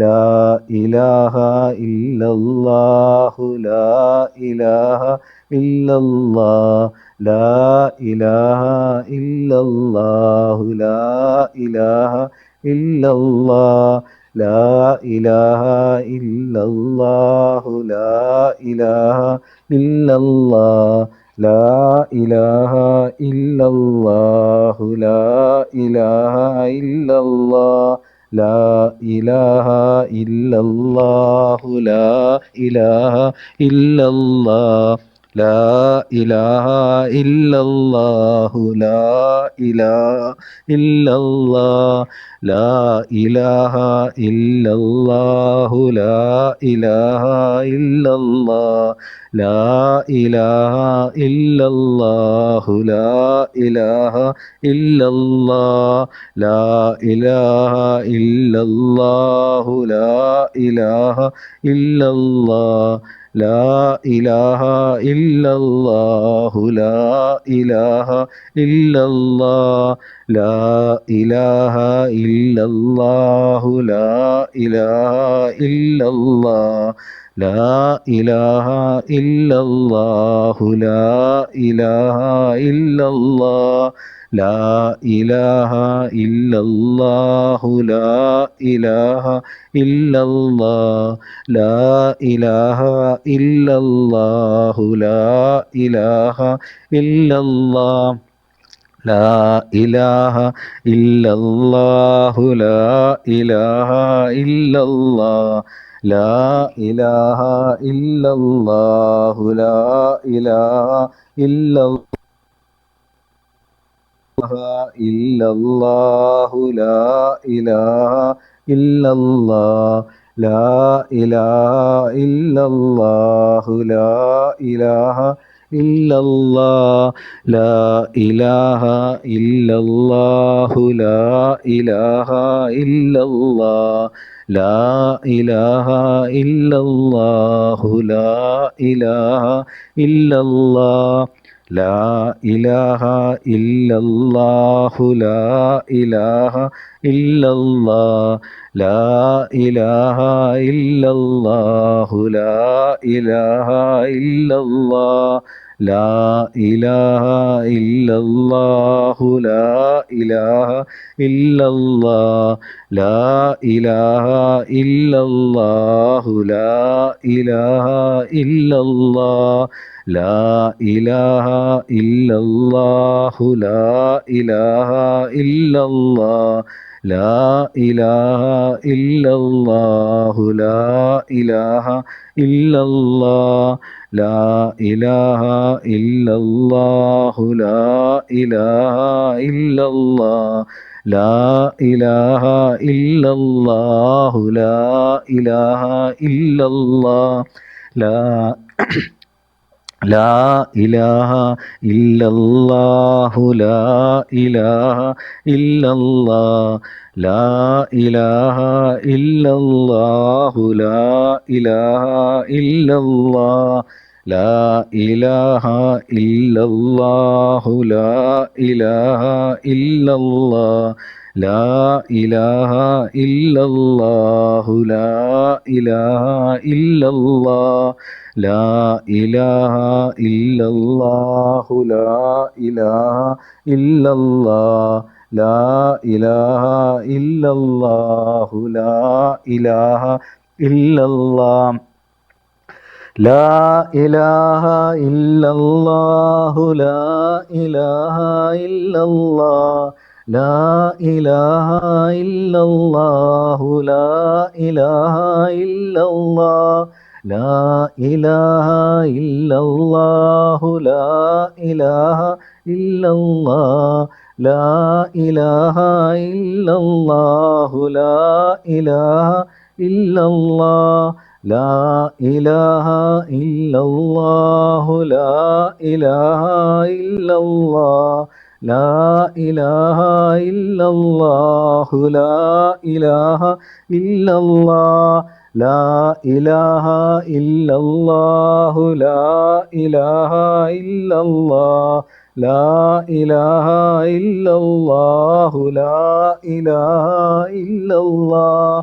ലാ ഇലാഹ ഇല്ലല്ലാഹു ലാ ഇലാഹ ഇല്ലല്ലാഹ് ലാ ഇലാഹ ഇല്ലല്ലാഹു ലാ ഇലാഹ ഇല്ലല്ലാഹ് ലാ ഇലാഹ ഇല്ലല്ലാഹു ലാ ഇലാഹ ഇല്ലല്ലാഹ് ലാ ഇലാഹ ഇല്ലല്ലാഹു ലാ ഇലാഹ ഇല്ലല്ലാഹ് ലാ ഇലാഹ ഇല്ലല്ലാഹു ലാ ഇലാഹ ഇല്ലല്ലാഹ് ലാ ഇലാഹ ഇല്ലല്ലാഹു ലാ ഇലാഹ ഇല്ലല്ലാഹ് ലാ ഇലാഹ ഇല്ലല്ലാഹു ലാ ഇലാഹ ഇല്ലല്ലാഹ് ലാ ഇലാഹ ഇല്ലല്ലാഹു ലാ ഇലാഹ ഇല്ലല്ലാഹ് ലാ ഇലാഹ ഇല്ലല്ലാഹു ലാ ഇലാഹ ഇല്ലല്ലാഹ് ലാ ഇലാഹ ഇല്ലല്ലാഹു ലാ ഇലാഹ ഇല്ലല്ലാഹ് ലാ ഇലാഹ ഇല്ലല്ലാഹു ലാ ഇലാഹ ഇല്ലല്ലാഹ് ലാ ഇലാഹ ഇല്ലല്ലാഹു ലാ ഇലാഹ ഇല്ലല്ലാഹ് ലാ ഇലാഹ ഇല്ലല്ലാഹു ലാ ഇലാഹ ഇല്ലല്ലാഹ് ലാ ഇലാഹ ഇല്ലല്ലാഹു ലാ ഇലാഹ ഇല്ലല്ലാഹ് ലാ ഇലാഹ ഇല്ലല്ലാഹു ലാ ഇലാഹ ഇല്ലല്ലാഹ് ലാ ഇലാഹ ഇല്ലല്ലാഹു ലാ ഇലാഹ ഇല്ലല്ലാഹു ലാ ഇലാഹ ഇല്ലല്ലാഹ് ലാ ഇലാഹ ഇല്ലല്ലാഹു ലാ ഇലാഹ ഇല്ലല്ലാഹ് ലാ ഇലാഹ ഇല്ലല്ലാഹു ലാ ഇലാഹ ഇല്ലല്ലാഹ് ലാ ഇലാഹ ഇല്ലല്ലാഹു ലാ ഇലാഹ ഇല്ലല്ലാഹ് ലാ ഇലാഹ ഇല്ലല്ലാഹു ലാ ഇലാഹ ഇല്ലല്ലാഹ് ലാ ഇലാഹ ഇല്ലല്ലാഹു ലാ ഇലാഹ ഇല്ലല്ലാഹ് ലാ ഇലാഹ ഇല്ലല്ലാഹു ലാ ഇലാഹ ഇല്ലല്ലാഹ് ലാ ഇലാഹ ഇല്ലല്ലാഹു ലാ ഇലാഹ ഇല്ലല്ലാഹ് ലാ ഇലാഹ ഇല്ലല്ലാഹു ലാ ഇലാഹ ഇല്ലല്ലാഹ് ലാ ഇലാഹ ഇല്ലല്ലാഹു ലാ ഇലാഹ ഇല്ലല്ലാഹ് ലാ ഇലാഹ ഇല്ലല്ലാഹു ലാ ഇലാഹ ഇല്ലല്ലാഹ് ലാ ഇലാഹ ഇല്ലല്ലാഹു ലാ ഇലാഹ ഇല്ലല്ലാഹ് ലാ ലാ ഇലാഹ ഇല്ലല്ലാഹു ലാ ഇലാഹ ഇല്ലല്ലാഹ് ലാ ഇലാഹ ഇല്ലല്ലാഹു ലാ ഇലാഹ ഇല്ലല്ലാഹ് ലാ ഇലാഹ ഇല്ലല്ലാഹു ലാ ഇലാഹ ഇല്ലല്ലാഹ് ലാ ഇലാഹ ഇല്ലല്ലാഹു ലാ ഇലാഹ ഇല്ലല്ലാഹ് ലാ ഇലാഹ ഇല്ലല്ലാഹു ലാ ഇലാഹ ഇല്ലല്ലാഹ് ലാ ഇലാഹ ഇല്ലല്ലാഹു ലാ ഇലാഹ ഇല്ലല്ലാഹ് ലാ ഇലാഹ ഇല്ലല്ലാഹു ലാ ഇലാഹ ഇല്ലല്ലാഹ് ലാ ഇലാഹ ഇല്ലല്ലാഹു ലാ ഇലാഹ ഇല്ലല്ലാഹ് ലാ ഇലാഹ ഇല്ലല്ലാഹു ലാ ഇലാഹ ഇല്ലല്ലാഹ് ലാ ഇലാഹ ഇല്ലല്ലാഹു ലാ ഇലാഹ ഇല്ലല്ലാഹ് ലാ ഇലാഹ ഇല്ലല്ലാഹു ലാ ഇലാഹ ഇല്ലല്ലാഹ് ലാ ഇലാഹ ഇല്ലല്ലാഹു ലാ ഇലാഹ ഇല്ലല്ലാഹ് ലാ ഇലാഹ ഇല്ലല്ലാഹു ലാ ഇലാഹ ഇല്ലല്ലാഹ് ലാ ഇലാഹ ഇല്ലല്ലാഹു ലാ ഇലാഹ ഇല്ലല്ലാഹ്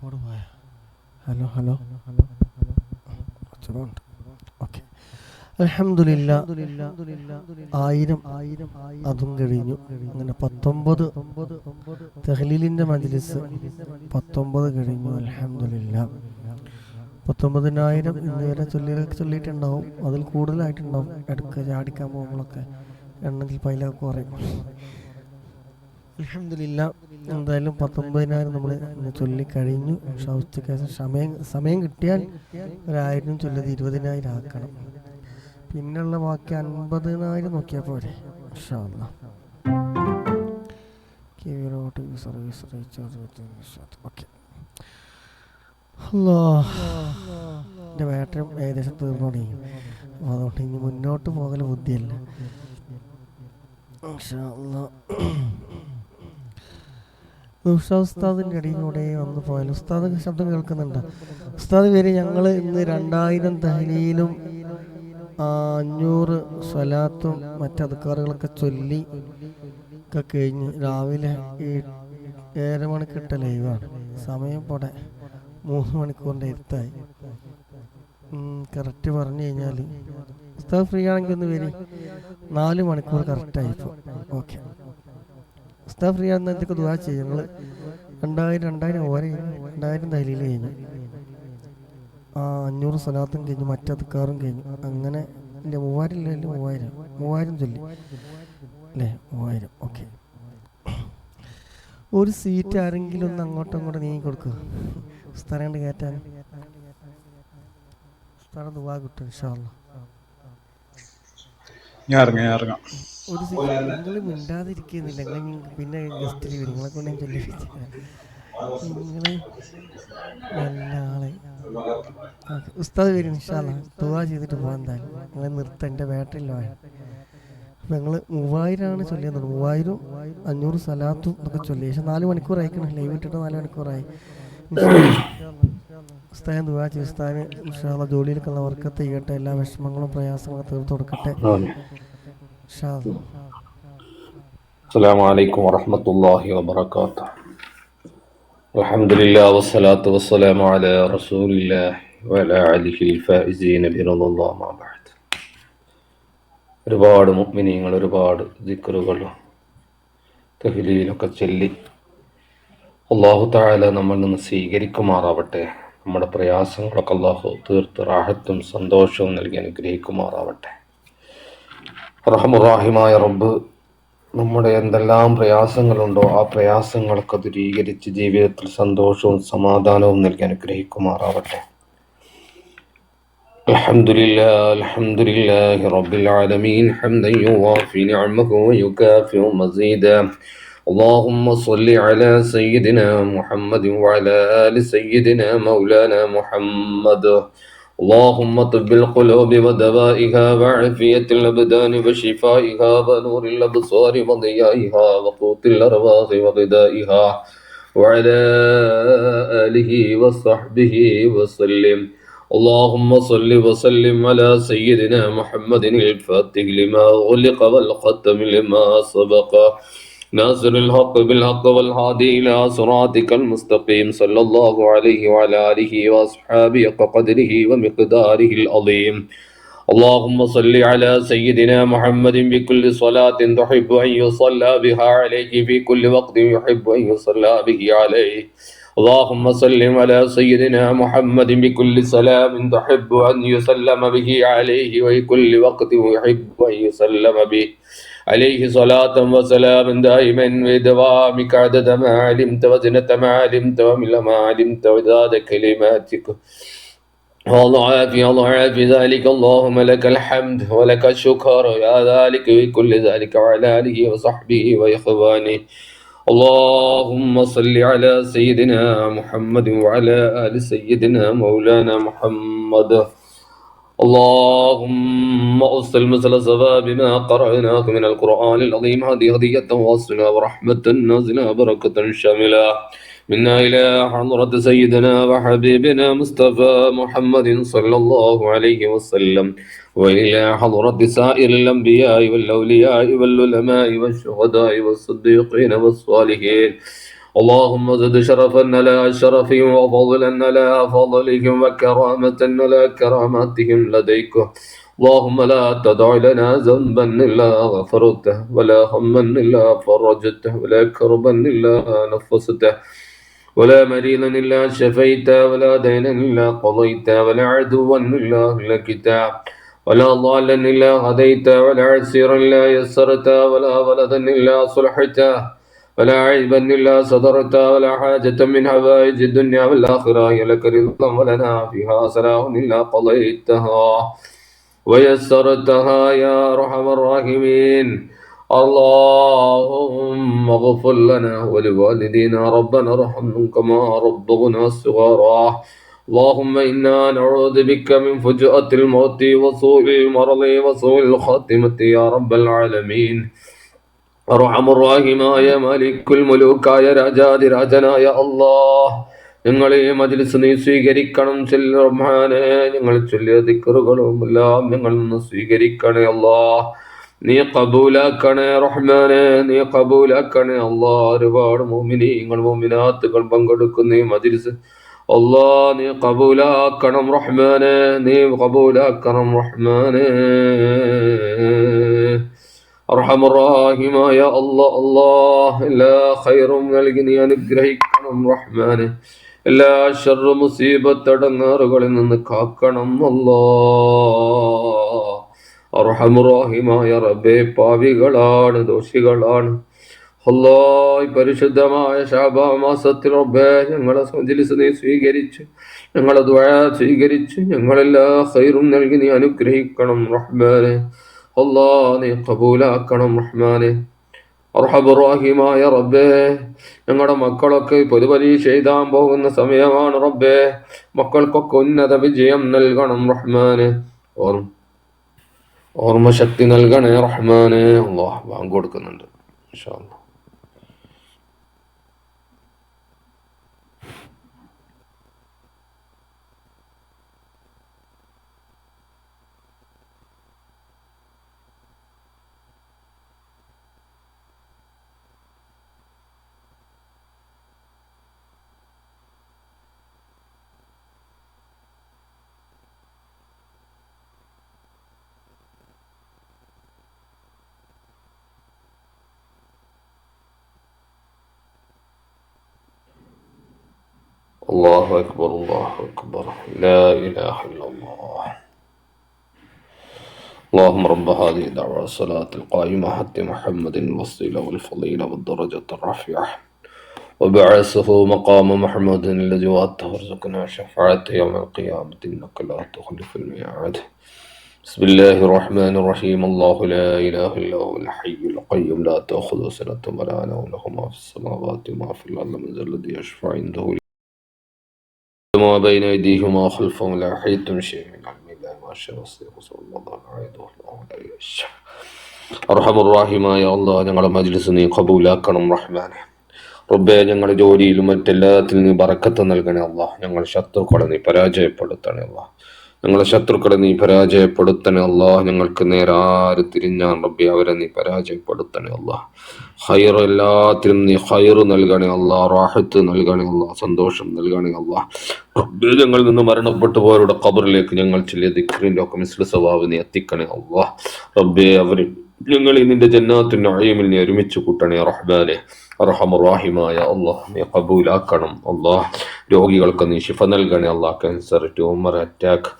ഹലോ ഹലോ ഓക്കെ. അൽഹംദുലില്ലാ 1000 അതും കഴിഞ്ഞു. അങ്ങനെ 19 തഹ്ലീലിന്റെ മജ്ലിസ് 19 കഴിഞ്ഞു. അൽഹംദുലില്ലാ 19,000 ഇന്ന് വരെ ചൊല്ലിയിട്ടുണ്ടാവും. അതിൽ കൂടുതലായിട്ടുണ്ടാവും. ഇടയ്ക്ക് ചാടിക്കാൻ പോകുമ്പോഴൊക്കെ എണ്ണത്തിൽ പൈലൊക്കെ കുറയും. അൽഹംദുലില്ലാ എന്തായാലും 19,000 നമ്മൾ ഇന്ന് ചൊല്ലിക്കഴിഞ്ഞു. ഉച്ചയ്ക്ക് സമയം കിട്ടിയാൽ 1,000 ചൊല്ലത് 20,000 ആക്കണം. പിന്നുള്ള ബാക്കി 50,000 നോക്കിയാൽ പോരെ. ഇൻഷാ അല്ലാഹ്. ഓക്കെ. എൻ്റെ ബാറ്ററി ഏകദേശം തീർന്നു തുടങ്ങി. അതുകൊണ്ട് ഇനി മുന്നോട്ട് പോകൽ ബുദ്ധിയല്ല. ഇൻഷാ അല്ലാഹ്. ഉസ്താദിൻ്റെ ഇടയിലൂടെ വന്ന് പോയാലും ഉസ്താദ് ശബ്ദം കേൾക്കുന്നുണ്ട്. ഉസ്താദ് പേര് ഞങ്ങൾ ഇന്ന് 2000 തഹ്ലീലും 500 സ്വലാത്തും മറ്റ് അദ്കാറുകളൊക്കെ ചൊല്ലി ഒക്കെ കഴിഞ്ഞ് രാവിലെ 7 മണിക്കിട്ട ലൈവാണ്. സമയം പോടെ 3 മണിക്കൂറിൻ്റെ ഇരുത്തായി. കറക്റ്റ് പറഞ്ഞു കഴിഞ്ഞാൽ ഉസ്താദ് ഫ്രീ ആണെങ്കിൽ ഒന്ന് വരി. 4 മണിക്കൂർ കറക്റ്റായിപ്പോൾ. ഓക്കെ. ഉസ്താദ് ഫ്രീ ആണെന്ന് എന്തൊക്കെ ദുആ ചെയ്യും. ഞങ്ങൾ 2000 ഓരോ 2000 തഹ്ലീൽ കഴിഞ്ഞു, 500 സ്വലാത്തും കഴിഞ്ഞു, മറ്റദ്കാറും കഴിഞ്ഞു. അങ്ങനെ ഇല്ല 3000 ചൊല്ലി അല്ലേ? 3000. ഓക്കെ. ഒരു സീറ്റ് ആരെങ്കിലും ഒന്ന് അങ്ങോട്ടും ഇങ്ങോട്ടും നീങ്ങി കൊടുക്കുക. ഉസ്താദ് കൊണ്ട് കയറ്റാൻ ഉസ്താദ് ദുആ കിട്ടും ഇൻഷാ അല്ലാഹ്. ഞാൻ ഇറങ്ങാം. ഒരു സീറ്റ് നിങ്ങൾ മിണ്ടാതിരിക്കുന്നില്ല. നിങ്ങൾ പിന്നെ ഗസ്റ്റിൽ വരും. നിങ്ങളെ കൊണ്ട് ഞാൻ ചൊല്ലിപ്പിച്ച നിങ്ങൾ നല്ല ആളെ. ഉസ്താദ് വരും ഇൻഷാ അല്ലാഹ്. ദുആ ചെയ്തിട്ട് പോകാൻ. എന്തായാലും നിങ്ങളെ നിർത്താൻ എൻ്റെ ബാറ്ററിയില്ല. അപ്പം ഞങ്ങൾ 3000 ചൊല്ലിയത്. 3000 500 സലാത്തും ഒക്കെ ചൊല്ലി. പക്ഷേ 4 മണിക്കൂർ അയക്കണം. ലൈവ് ഇട്ടിട്ട് 4 മണിക്കൂറായി. ഉസ്താദ് ദുആ ചെയ്യും. ഉസ്താദിന് ഇൻഷാ അല്ലാഹ് ജോലിയിലേക്കുള്ള വർക്കത്ത് ചെയ്യട്ടെ. എല്ലാ വിഷമങ്ങളും പ്രയാസങ്ങളും തീർത്ത് കൊടുക്കട്ടെ. ഇൻഷാ അല്ലാഹ്. അസ്സലാമു അലൈക്കും വറഹ്മത്തുള്ളാഹി വബറകാതുഹു. അൽഹംദുലില്ലാ വസ്സലാത്തു വസ്സലാമു അലാ റസൂലില്ലാഹി വഅലാ ആലിഹിൽ ഫായിസീന ബിറളില്ലാഹി മാ ബഅദ്. ഒരുപാട് മുഅ്മിനീങ്ങൾ ഒരുപാട് ദിക്റുകളും തഹ്ലീലൊക്കെ ചൊല്ലി അല്ലാഹു തആല നമ്മളിൽ നിന്ന് സ്വീകരിക്കുമാറാവട്ടെ. നമ്മുടെ പ്രയാസങ്ങളൊക്കെ അല്ലാഹു തീർത്ത് റാഹത്തും സന്തോഷവും നൽകി അനുഗ്രഹിക്കുമാറാവട്ടെ. റഹ്മുറാഹിമായ റബ്ബ് നമ്മുടെ എന്തെല്ലാം പ്രയാസങ്ങളുണ്ടോ ആ പ്രയാസങ്ങളൊക്കെ ദൂരീകരിച്ച് ജീവിതത്തിൽ സന്തോഷവും സമാധാനവും നൽകി അനുഗ്രഹിക്കുമാറാവട്ടെ. അൽഹംദുലില്ലാഹി റബ്ബിൽ ആലമീൻ ഹംദൻ യുവാഫി നിഅമഹു വയുകാഫിഉ മസീദാ. اللهم صل على سيدنا محمد وعلى آل سيدنا مولانا محمد. اللهم طب القلوب ودوائها وعافية الأبدان وشفائها ونور الأبصار وضيائها وقوت الأرواح وغذائها وعلى آله وصحبه وسلم. اللهم صل وسلم على سيدنا محمد الفاتح لما غلق والختم لما سبق ناصر الحق بالحق والهادي إلى صراطك المستقيم صلى الله عليه وعلى آله وأصحابه قدره ومقداره العظيم. اللهم صل على سيدنا محمد بكل صلاة تحب أن يصلى بها عليه في كل وقت يحب أن يصلى به عليه. اللهم صل على سيدنا محمد بكل سلام تحب أن يسلم به عليه وفي كل وقت يحب أن يسلم به عليه صلاة وسلام دائما بدوامك عدد ما علمت وزنة ما علمت ومن ما علمت وزاد كلماتك وضعاف ذلك. اللهم لك الحمد ولك الشكر يا ذلك بكل ذلك وعلى آله وصحبه وإخوانه. اللهم صل على سيدنا محمد وعلى آل سيدنا مولانا محمد. اللهم أصل مثل ثواب ما قرأناه من القرآن العظيم هذه هدية واصلة ورحمة نازلة بركة شاملة منا إلى حضرة سيدنا وحبيبنا مصطفى محمد صلى الله عليه وسلم وإلى حضرة سائر الأنبياء والأولياء والعلماء والشهداء والصديقين والصالحين اللهم زد شرفا على شرفهم وفضلا على فضلهم وكرامة على كراماتهم لديك. اللهم لا تدع لنا ذنبا إلا غفرته ولا هما إلا فرجته ولا كربا إلا نفسته ولا مريضا إلا شفيته ولا دينا إلا قضيته ولا عدوا إلا هلكته ولا ضالا إلا هديته ولا عسيرا إلا يسرته ولا ولدا إلا صلحته ولا عيبا إلا صدرته ولا حاجة من حوائج الدنيا والآخرة هي لك رضا ولنا فيها صلاح إلا قضيتها ويسرتها يا أرحم الراحمين. اللهم اغفر لنا ولوالدينا ربنا ارحمهم كما ربونا صغارا. اللهم إنا نعوذ بك من فجأة الموت وسوء المرض وسوء الخاتمة يا رب العالمين. أرحم الراحمين يا مالك الملوك يا രാജാതിരാജനായ അല്ലാഹ്, ഞങ്ങളെ മജ്‌ലിസ് നീ സ്വീകരിക്കണം റഹ്മാനേ. ഞങ്ങൾ ചൊല്ലിയ ദിക്റുകളും എല്ലാം ഞങ്ങൾ നിന്ന് സ്വീകരിക്കണേ അല്ലാഹ്. നീ കബൂലാക്കണേ റഹ്മാനേ, നീ കബൂലാക്കണേ അല്ലാഹ്. ഒരുപാട് മുഅ്മിനീങ്ങൾ മുഅ്മിനാത്തുകൾ പങ്കെടുക്കുന്ന ഈ മജ്‌ലിസ് അല്ലാഹ് നീ കബൂലാക്കണം റഹ്മാനേ, നീ കബൂലാക്കണം റഹ്മാനേ. അർഹമറാഹിമായ അല്ലാഹ്, അല്ലാഹ് എല്ലാ ഖൈറും നൽകി നീ അനുഗ്രഹിക്കണം റഹ്മാനെ. എല്ലാ ശർറ് മുസീബത്ത് അടങ്ങാറുകളിൽ നിന്ന് കാക്കണം അല്ലാഹ്. അർഹമറാഹിമായ റബ്ബേ, പാവികളാണ്, ദോഷികളാണ് അല്ലാഹ്. പരിശുദ്ധമായ ശഅബാൻ മാസത്തിൽ റബ്ബേ ഞങ്ങളെ മജ്‌ലിസ് നീ സ്വീകരിച്ചു, ഞങ്ങളെ ദുആ സ്വീകരിച്ചു, ഞങ്ങളെല്ലാ ഖൈറും നൽകി നീ അനുഗ്രഹിക്കണം റഹ്മാനെ. അല്ലാഹ് നീ കബൂലാക്കണം റഹ്മാനെ. അർഹമറാഹിമായ റബ്ബേ, ഞങ്ങളുടെ മക്കളൊക്കെ പൊതുപരീക്ഷ എഴുതാൻ പോകുന്ന സമയമാണ് റബ്ബേ. മക്കൾക്കൊക്കെ ഉന്നത വിജയം നൽകണം റഹ്മാനെ. ഓർമ്മശക്തി നൽകണേ റഹ്മാനെ. അല്ലാഹ് ബാങ്ക് കൊടുക്കുന്നുണ്ട് ഇൻഷാ അല്ലാഹ്. الله أكبر الله أكبر لا إله إلا الله. اللهم رب هذه الدعوة الصلاة القائمة حتى محمد الوسيلة والفضيلة والدرجة الرفيعة وبعثه مقام محمود الذي وعدته وارزقنا شفاعته يوم القيامة إنك لا تخلف الميعاد. بسم الله الرحمن الرحيم. الله لا إله إلا هو الحي القيوم لا تأخذه سنة ولا نوم له ما في السماوات وما في الأرض من ذا الذي يشفع عنده ما بين أيديهم وخلفهم لا يحيطون بشيء من علمه إلا ما شاء وسع الله العلي الله لا يشاء. أرحم الراحمين يا الله, ഞങ്ങളുടെ മജ്‌ലിസ് നീ കബൂലാക്കണം റഹ്മാനെ. റബ്ബേ, ഞങ്ങളുടെ ജോലിയിലും മറ്റെല്ലാത്തിലും നീ ബറക്കത്ത് നൽകണേ അല്ലാഹ്. ഞങ്ങളുടെ ശത്രുക്കളെ നീ പരാജയപ്പെടുത്തണേ അല്ലാഹ്. ഞങ്ങളുടെ ശത്രുക്കളെ നീ പരാജയപ്പെടുത്തണേ അല്ലാഹ്. ഞങ്ങൾക്ക് നേരെ ആര് തിരിഞ്ഞാൻ റബ്ബേ അവരെ നീ പരാജയപ്പെടുത്തണേ അല്ലാഹ്. ഖൈർ എല്ലാത്തിനും നീ ഖൈർ നൽകണേ അല്ലാഹ്. റാഹത്ത് നൽകണേ അല്ലാഹ്. സന്തോഷം നൽകണേ അല്ലാഹ്. റബ്ബേ, ഞങ്ങളിൽ നിന്ന് മരണപ്പെട്ടു പോയവരുടെ ഖബറിലേക്ക് ഞങ്ങൾ ചൊല്ലിയ ദിക്റിന്റെ ഒക്കെ മിസ്ല സവാബ് നീ എത്തിക്കണേ അല്ലാഹ്. റബ്ബേ, അവർ ഞങ്ങൾ നിന്റെ ജന്നാത്തുൻ നഈമിൽ നീ ഒരുമിച്ച് കൂട്ടണേ റഹ്മാനെ. അർഹമറാഹിമായ അല്ലാഹ് നീ കബൂലാക്കണം അല്ലാഹ്. രോഗികൾക്ക് നീ ശിഫ നൽകണേ അല്ലാഹ്. ക്യാൻസർ, ട്യൂമർ, അറ്റാക്ക്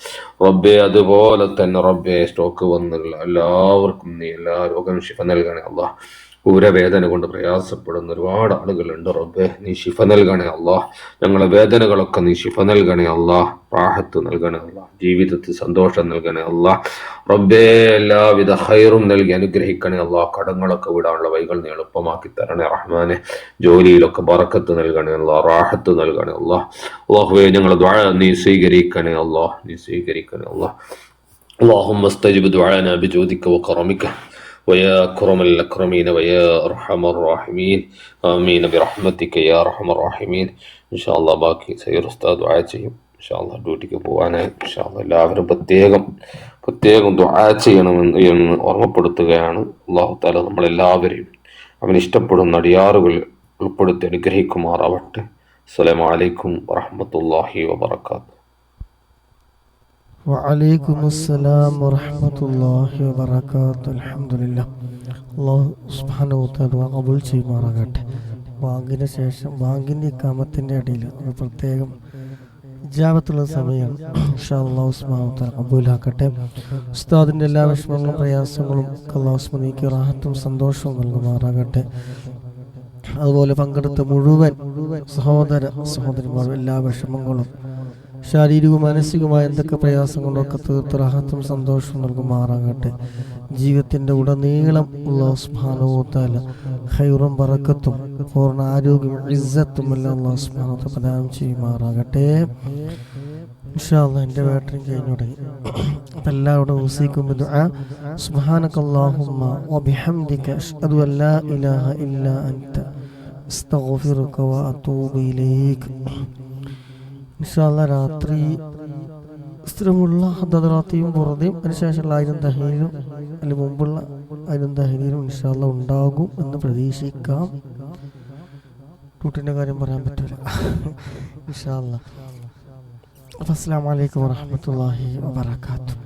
റബ്ബേ, അതുപോലെ തന്നെ റബ്ബേ സ്ട്രോക്ക് വന്നുള്ള എല്ലാവർക്കും നീ എല്ലാ രോഗവും ശിഫ നൽകണേ അല്ലാഹ്. ഊരവേദന കൊണ്ട് പ്രയാസപ്പെടുന്ന ഒരുപാട് ആളുകളുണ്ട് റബ്ബേ, നീ ശിഫ നൽകണേ അല്ലാഹ്. ഞങ്ങളെ വേദനകളൊക്കെ നീ ശിഫ നൽകണേ അല്ലാഹ്. റാഹത്ത് നൽകണേ അല്ലാഹ്. ജീവിതത്തിൽ സന്തോഷം നൽകണേ അല്ലാഹ്. റബ്ബേ, എല്ലാവിധ ഖൈറും നൽകി അനുഗ്രഹിക്കണേ അല്ലാഹ്. കടങ്ങളൊക്കെ വിടാനുള്ള വഴികൾ നീ എളുപ്പമാക്കി തരണേ റഹ്മാനെ. ജോലിയിലൊക്കെ ബറക്കത്ത് നൽകണേ അല്ലാഹ്. റാഹത്ത് നൽകണേ അല്ലാഹ്. അല്ലാഹുവേ, ഞങ്ങളുടെ ദുആ നീ സ്വീകരിക്കണേ അല്ലാഹ്. നീ സ്വീകരിക്കണേ അല്ലാഹ്. اللهم استجب دعانا بجودك وكرمك ويا أكرم الأكرمين ويا أرحم الراحمين آمين برحمتك يا أرحم الراحمين. إن شاء الله ബാക്കി സയ്യിദ് ഉസ്താദ് ദുആ ചെയ്യും ഇൻഷാ അല്ലാഹ്. ഡ്യൂട്ടിക്ക് പോകാനായി ഇൻഷാ അല്ലാഹ് എല്ലാവരും പ്രത്യേകം ദുആ ചെയ്യണമെന്ന് ഓർമ്മപ്പെടുത്തുകയാണ്. അല്ലാഹു തആല നമ്മളെല്ലാവരെയും അവൻ ഇഷ്ടപ്പെടുന്ന അടിയാറുകൾ ഉൾപ്പെടുത്തി അനുഗ്രഹിക്കുമാറാവട്ടെ. അസ്സലാമു അലൈക്കും വറഹ്മത്തുള്ളാഹി വബറകാതുഹു. വഅലൈക്കും അസ്സലാം വറഹ്മത്തുള്ളാഹി വബറകാതുഹു. അൽഹംദുലില്ലാ. അല്ലാഹു സുബ്ഹാനഹു വ തആല കബൂൽ ചെയ്യുമാറാകട്ടെ. ബാങ്കിന് ശേഷം ബാങ്കിൻ്റെ ഇഖാമത്തിൻ്റെ ഇടയിൽ ഒരു പ്രത്യേകം ഇജാബത്തുള്ള സമയമാണ്. ഇൻഷാ അല്ലാഹു സുബ്ഹാനഹു വ തആല കബൂലാക്കട്ടെ. ഉസ്താദിൻ്റെ എല്ലാ വിഷമങ്ങളും പ്രയാസങ്ങളും അല്ലാഹു നീക്കി റാഹത്തും സന്തോഷവും നൽകുമാറാകട്ടെ. അതുപോലെ പങ്കെടുത്ത മുഴുവൻ സഹോദരിമാരും എല്ലാ വിഷമങ്ങളും ശാരീരികവും മാനസികമായ എന്തൊക്കെ പ്രയാസങ്ങളൊക്കെ തീർത്ത് റാഹത്തും സന്തോഷവും നൽകുമാറാകട്ടെ. ജീവിതത്തിൻ്റെ ഉടനീളം അല്ലാഹു സുബ്ഹാനഹു വ തആല ഖൈറും ബറക്കത്തും പൂർണ്ണ ആരോഗ്യം ഇസ്സത്തും എല്ലാം അല്ലാഹു സുബ്ഹാനഹു വ തആല പ്രദാനം ചെയ്യുമാറാകട്ടെ. ഇൻഷാ അല്ലാഹ് എൻ്റെ ബാറ്ററിയും കഴിഞ്ഞു തുടങ്ങി. അപ്പം എല്ലാവരും ഉസീക്കും ബിദുആ. സുബ്ഹാനകല്ലാഹുമ്മ വബിഹംദിക അഷ്ഹദു അൻ ലാ ഇലാഹ ഇല്ലാ അൻത അസ്തഗ്ഫിറുക വഅതൂബു ഇലൈക്. ഇൻഷാ അല്ലാഹ് രാത്രി സ്ഥിരമുള്ള ഹദ്ദറാത്തിയും പുറതെയും അതിനുശേഷമുള്ള 1000 തഹ്ലീലും അതിന് മുമ്പുള്ള 1000 തഹ്ലീലും ഇൻഷാ അല്ലാഹ് ഉണ്ടാകും എന്ന് പ്രതീക്ഷിക്കാം. ഡ്യൂട്ടിൻ്റെ കാര്യം പറയാൻ പറ്റില്ല. ഇൻഷാ അല്ലാഹ്. അസ്സലാമു അലൈക്കും വറഹ്മത്തുള്ളാഹി വബറകാതുഹു.